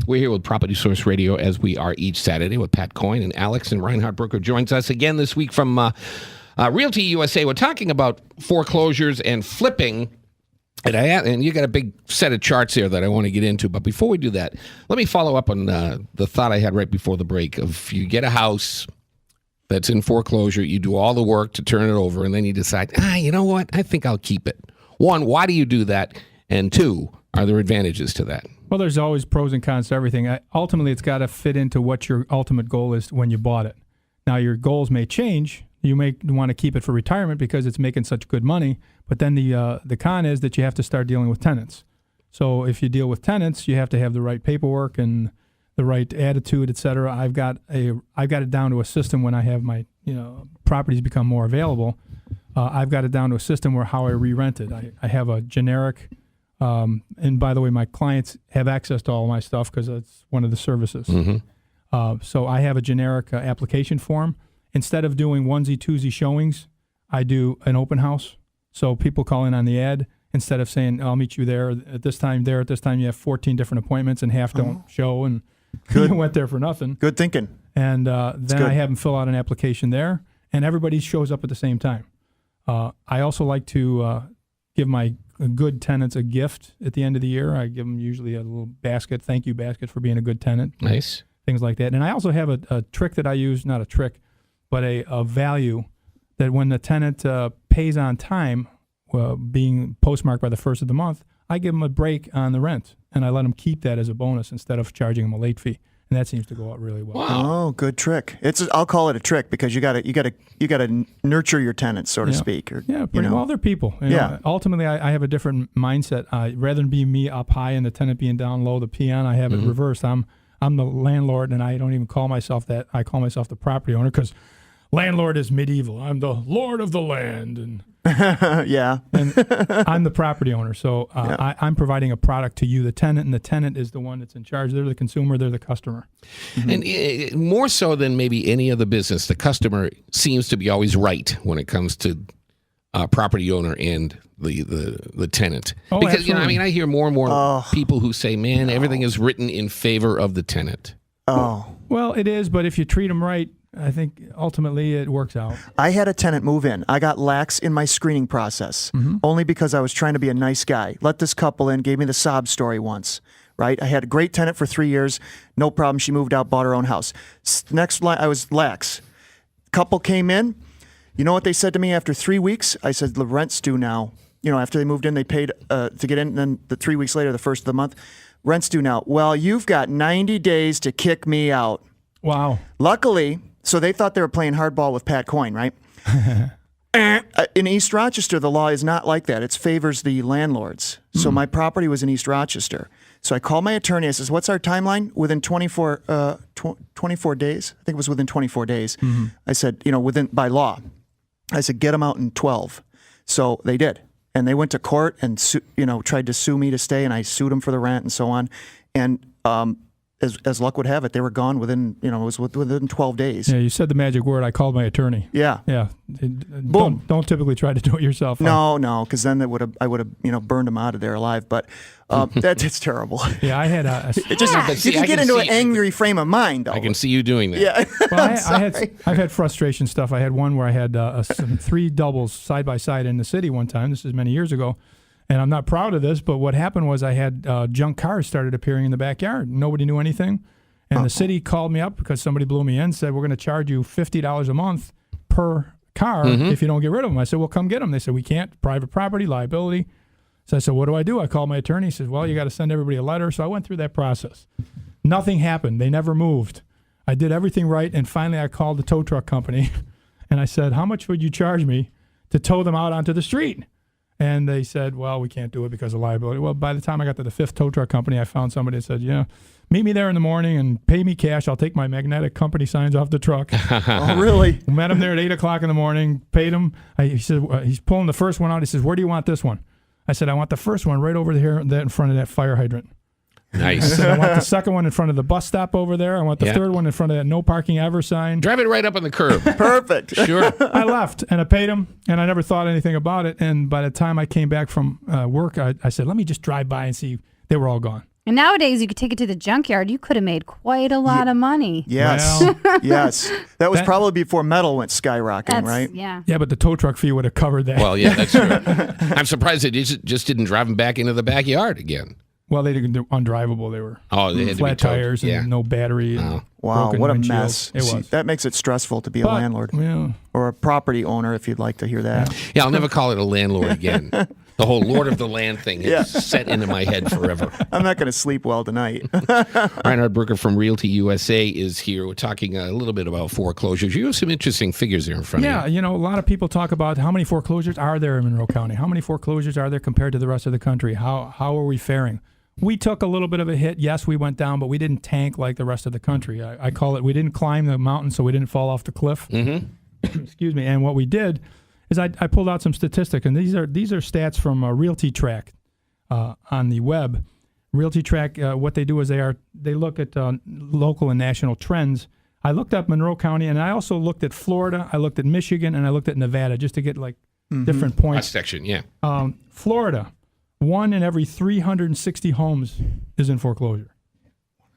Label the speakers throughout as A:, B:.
A: We're here with Property Source Radio, as we are each Saturday, with Pat Coyne and Alex, and Reinhardt Brucker joins us again this week from Realty USA. We're talking about foreclosures and flipping, and you got a big set of charts here that I want to get into. But before we do that, let me follow up on the thought I had right before the break of you get a house that's in foreclosure, you do all the work to turn it over, and then you decide, you know what, I think I'll keep it. One, why do you do that? And two, are there advantages to that?
B: Well, there's always pros and cons to everything. Ultimately, it's got to fit into what your ultimate goal is when you bought it. Now, your goals may change. You may want to keep it for retirement because it's making such good money. But then the con is that you have to start dealing with tenants. So if you deal with tenants, you have to have the right paperwork and the right attitude, et cetera. I've got it down to a system when I have my properties become more available. I've got it down to a system where how I re-rent it. I have a generic. And by the way, my clients have access to all my stuff because it's one of the services. Mm-hmm. So I have a generic application form. Instead of doing onesie, twosie showings, I do an open house. So people call in on the ad. Instead of saying, I'll meet you there at this time, there at this time, you have 14 different appointments and half don't show. And you went there for nothing.
C: Good thinking.
B: And then I have them fill out an application there. And everybody shows up at the same time. I also like to give my good tenants a gift at the end of the year. I give them usually a little basket, thank you basket for being a good tenant.
A: Nice.
B: Things like that. And I also have a trick that I use, not a trick, but a value that when the tenant pays on time, being postmarked by the first of the month, I give them a break on the rent. And I let them keep that as a bonus instead of charging them a late fee. And that seems to go out really well.
C: Wow. Oh, good trick. I'll call it a trick because you gotta nurture your tenants, so to speak. Or,
B: pretty well. They're people. Ultimately, I have a different mindset. Rather than be me up high and the tenant being down low, the peon, I have it reversed. I'm the landlord, and I don't even call myself that. I call myself the property owner because landlord is medieval. I'm the lord of the land, and and I'm the property owner. So I'm providing a product to you, the tenant, and the tenant is the one that's in charge. They're the consumer. They're the customer.
A: Mm-hmm. And more so than maybe any other business, the customer seems to be always right when it comes to property owner and the tenant.
B: Oh,
A: because
B: absolutely.
A: I hear more and more people who say, "Man, everything is written in favor of the tenant."
C: Oh,
B: well, it is, but if you treat them right, I think ultimately it works out.
C: I had a tenant move in. I got lax in my screening process only because I was trying to be a nice guy. Let this couple in, gave me the sob story once, right? I had a great tenant for 3 years. No problem. She moved out, bought her own house. Next line, I was lax. Couple came in. You know what they said to me after 3 weeks? I said, the rent's due now. After they moved in, they paid to get in. And then the 3 weeks later, the first of the month, rent's due now. Well, you've got 90 days to kick me out.
B: Wow.
C: Luckily, so they thought they were playing hardball with Pat Coyne, right? In East Rochester, the law is not like that. It favors the landlords. So my property was in East Rochester. So I called my attorney. I says, what's our timeline? Within 24 days? I think it was within 24 days. Mm-hmm. I said, by law. I said, get them out in 12. So they did. And they went to court and, tried to sue me to stay, and I sued them for the rent and so on. And as luck would have it, they were gone within 12 days.
B: Yeah, you said the magic word. I called my attorney.
C: Yeah.
B: Yeah.
C: Boom.
B: Don't typically try to do it yourself.
C: No, because then I would have burned them out of there alive. But it's terrible.
B: Yeah, I had
C: you can get into an angry frame of mind. Though.
A: I can see you doing that.
C: Yeah.
B: Well, I've had frustration stuff. I had one where I had 3 doubles side by side in the city one time. This is many years ago. And I'm not proud of this, but what happened was I had junk cars started appearing in the backyard. Nobody knew anything. And the city called me up because somebody blew me in, said, we're going to charge you $50 a month per car if you don't get rid of them. I said, well, come get them. They said, we can't. Private property, liability. So I said, what do? I called my attorney. He says, well, you got to send everybody a letter. So I went through that process. Nothing happened. They never moved. I did everything right. And finally, I called the tow truck company. And I said, how much would you charge me to tow them out onto the street? And they said, well, we can't do it because of liability. Well, by the time I got to the 5th tow truck company, I found somebody that said, meet me there in the morning and pay me cash. I'll take my magnetic company signs off the truck.
C: Oh, really?
B: Met him there at 8 o'clock in the morning, paid him. He said, he's pulling the first one out. He says, where do you want this one? I said, I want the first one right over here in front of that fire hydrant.
A: Nice.
B: I said, I want the second one in front of the bus stop over there. I want the third one in front of that no parking ever sign.
A: Drive it right up on the curb.
C: Perfect.
A: Sure.
B: I left, and I paid him, and I never thought anything about it. And by the time I came back from work, I said, let me just drive by and see. They were all gone.
D: And nowadays, you could take it to the junkyard. You could have made quite a lot of money.
C: Yes.
B: Well,
C: yes. That was probably before metal went skyrocketing, right?
D: Yeah.
B: Yeah, but the tow truck fee would have covered that.
A: Well, yeah, that's true. I'm surprised they just didn't drive them back into the backyard again.
B: Well, they didn't undrivable. They were
A: They had to be
B: flat
A: towed.
B: tires and
A: Yeah.
B: no battery. And
C: Wow,
B: broken
C: what a
B: windshields.
C: mess.
B: It
C: See,
B: was.
C: that makes it stressful to be a
B: But,
C: landlord
B: yeah.
C: or a property owner if you'd like to hear that.
A: Yeah, I'll never call it a landlord again. The whole Lord of the Land thing is
C: Yeah.
A: set into my head forever.
C: I'm not going to sleep well tonight.
A: Reinhardt Brucker from Realty USA is here. We're talking a little bit about foreclosures. You have some interesting figures there in front of you.
B: Yeah, a lot of people talk about how many foreclosures are there in Monroe County? How many foreclosures are there compared to the rest of the country? How are we faring? We took a little bit of a hit. Yes, we went down, but we didn't tank like the rest of the country. I call it, we didn't climb the mountain, so we didn't fall off the cliff. Mm-hmm. Excuse me. And what we did is I pulled out some statistics, and these are stats from Realty Track on the web. Realty Track, what they do is they look at local and national trends. I looked up Monroe County, and I also looked at Florida. I looked at Michigan, and I looked at Nevada just to get different points.
A: Cross section, yeah.
B: Florida, 1 in every 360 homes is in foreclosure.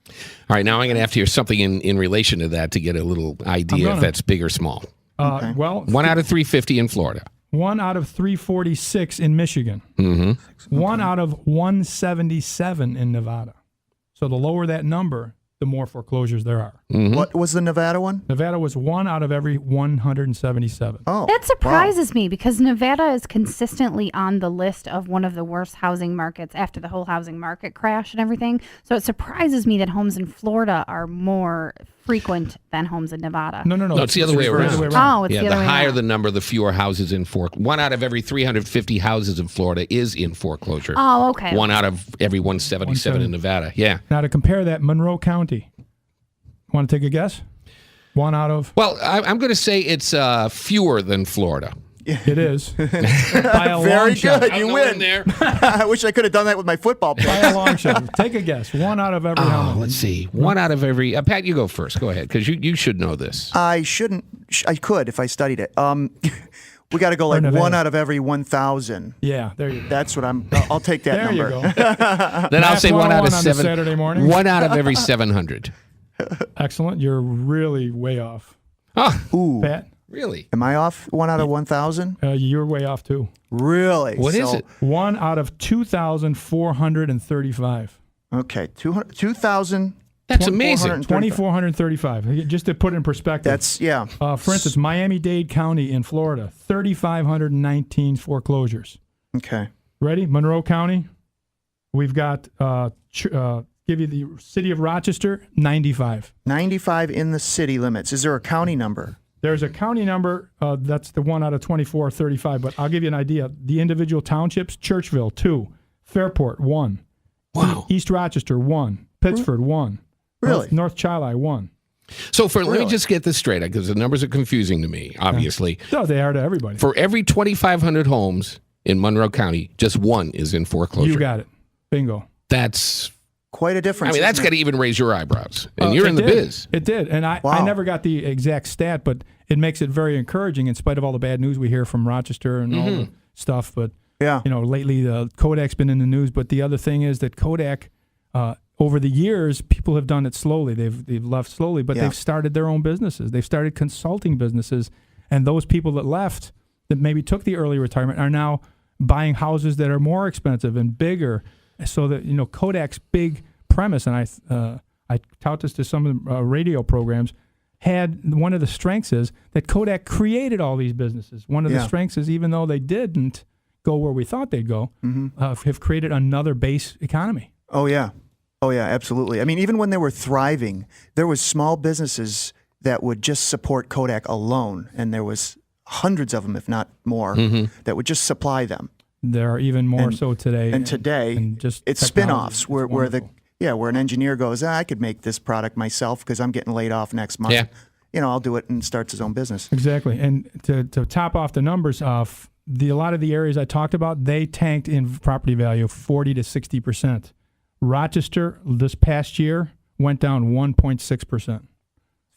A: All right, now I'm going to have to hear something in relation to that to get a little idea if that's big or small.
B: Well,
A: 1 out of 350 in Florida.
B: 1 out of 346 in Michigan. Mm-hmm. 1 out of 177 in Nevada. So the lower that number, the more foreclosures there are.
A: Mm-hmm.
C: What was the Nevada one?
B: Nevada was 1 out of every 177.
C: Oh,
D: That surprises me because Nevada is consistently on the list of one of the worst housing markets after the whole housing market crash and everything. So it surprises me that homes in Florida are more frequent than homes in Nevada.
B: No.
A: No, it's the other way around.
D: Oh, it's
A: Yeah,
D: the
A: the
D: other way
A: higher
D: around.
A: the number, the fewer houses in foreclosure. 1 out of every 350 houses in Florida is in foreclosure.
D: Oh, okay.
A: 1 out of every 177 in Nevada. Yeah.
B: Now to compare that, Monroe County. Want to take a guess? 1 out of...
A: Well, I'm going to say it's fewer than Florida.
B: It is. By a
C: Very
B: long shot.
C: good. You win.
A: there.
C: I wish I could have done that with my football
B: By
C: player.
B: a long shot. Take a guess. 1 out of every how many?
A: Let's see. 1 out of every. Pat, you go first. Go ahead, because you should know this.
C: I shouldn't. I could if I studied it. We got to go like
B: Nevada.
C: 1 out of every 1,000.
B: Yeah, there you go.
C: That's what I'll take that
B: There
C: number.
B: you go.
A: Then I'll
B: Math
A: say 1 out of
B: 101 on a
A: 7.
B: Saturday morning.
A: 1 out of every 700.
B: Excellent. You're really way off.
A: Oh,
C: Ooh,
B: Pat,
A: really?
C: am I off 1 out of 1,000?
B: you're way off too.
C: Really?
A: What is it?
B: 1 out of 2,435.
C: Okay, 2,000.
A: That's amazing.
B: 2,435. Just to put it in perspective.
C: That's yeah.
B: For instance, Miami-Dade County in Florida, 3,519 foreclosures.
C: Okay.
B: Ready? Monroe County, we've got, give you the city of Rochester, 95.
C: 95 in the city limits. Is there a county number?
B: There's a county number, that's the 1 out of 2,435, but I'll give you an idea. The individual townships, Churchville, 2. Fairport, 1.
A: Wow.
B: East Rochester, 1. Pittsford, 1.
C: Really?
B: North Chili, 1.
A: So let me
C: Really?
A: just get this straight, because the numbers are confusing to me, obviously.
B: So they are to everybody.
A: For every 2,500 homes in Monroe County, just 1 is in foreclosure.
B: You got it. Bingo.
A: That's,
C: Quite a
A: I
C: difference.
A: mean, that's
C: isn't
A: got to
C: it?
A: even raise your eyebrows. And you're
B: It
A: in the
B: did.
A: biz.
B: It did. And I
C: Wow.
B: never got the exact stat, but it makes it very encouraging in spite of all the bad news we hear from Rochester and all the stuff. But,
C: Yeah.
B: lately Kodak's been in the news. But the other thing is that Kodak, over the years, people have done it slowly. They've left slowly, but
C: Yeah.
B: they've started their own businesses. They've started consulting businesses. And those people that left, that maybe took the early retirement, are now buying houses that are more expensive and bigger. So that, Kodak's big premise, and I tout this to some of the radio programs, had one of the strengths is that Kodak created all these businesses. One of the
C: Yeah.
B: strengths is even though they didn't go where we thought they'd go, have created another base economy.
C: Oh yeah. Oh yeah, absolutely. I mean, even when they were thriving, there was small businesses that would just support Kodak alone, and there was hundreds of them, if not more, that would just supply them.
B: There are even more
C: And-
B: so today.
C: And today,
B: and just
C: it's
B: technology.
C: spin-offs
B: It's
C: where
B: wonderful.
C: where an engineer goes, I could make this product myself because I'm getting laid off next month.
A: Yeah.
C: I'll do it, and starts his own business.
B: Exactly. And to top off the numbers, a lot of the areas I talked about, they tanked in property value 40 to 60%. Rochester this past year went down 1.6%.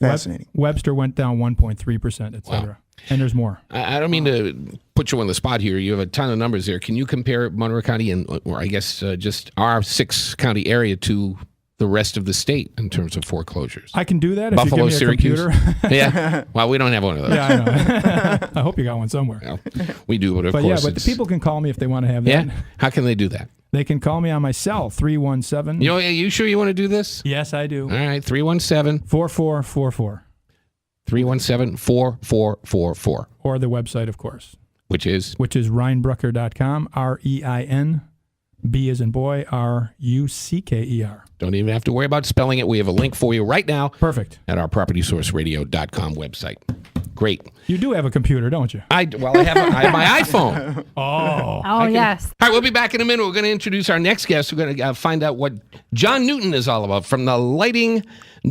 C: Fascinating.
B: Webster went down 1.3%, et cetera. And there's more.
A: I don't mean to put you on the spot here. You have a ton of numbers there. Can you compare Monroe County or I guess just our 6-county area to the rest of the state in terms of foreclosures?
B: I can do that
A: Buffalo,
B: if you give me a
A: Syracuse.
B: computer.
A: Yeah. Well, we don't have one of those.
B: Yeah, I know. I hope you got one somewhere.
A: Well, we do, but of
B: But
A: course.
B: the people can call me if they want to have that.
A: Yeah. How can they do that?
B: They can call me on my cell, 317.
A: You know, are you sure you want to do this?
B: Yes, I do.
A: All right, 317
B: 4444.
A: 317-4444.
B: Or the website, of course,
A: Which is?
B: reinbrucker.com, REIN, B as in boy, RUCKER.
A: Don't even have to worry about spelling it. We have a link for you right now
B: Perfect.
A: at our PropertySourceRadio.com website. Great.
B: You do have a computer, don't you?
A: I have my iPhone.
B: Oh.
D: Yes.
A: All right, we'll be back in a minute. We're going to introduce our next guest. We're going to find out what John Newton is all about from the lighting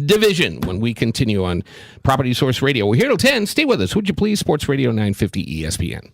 A: division when we continue on Property Source Radio. We're here till 10. Stay with us, would you please? Sports Radio 950 ESPN.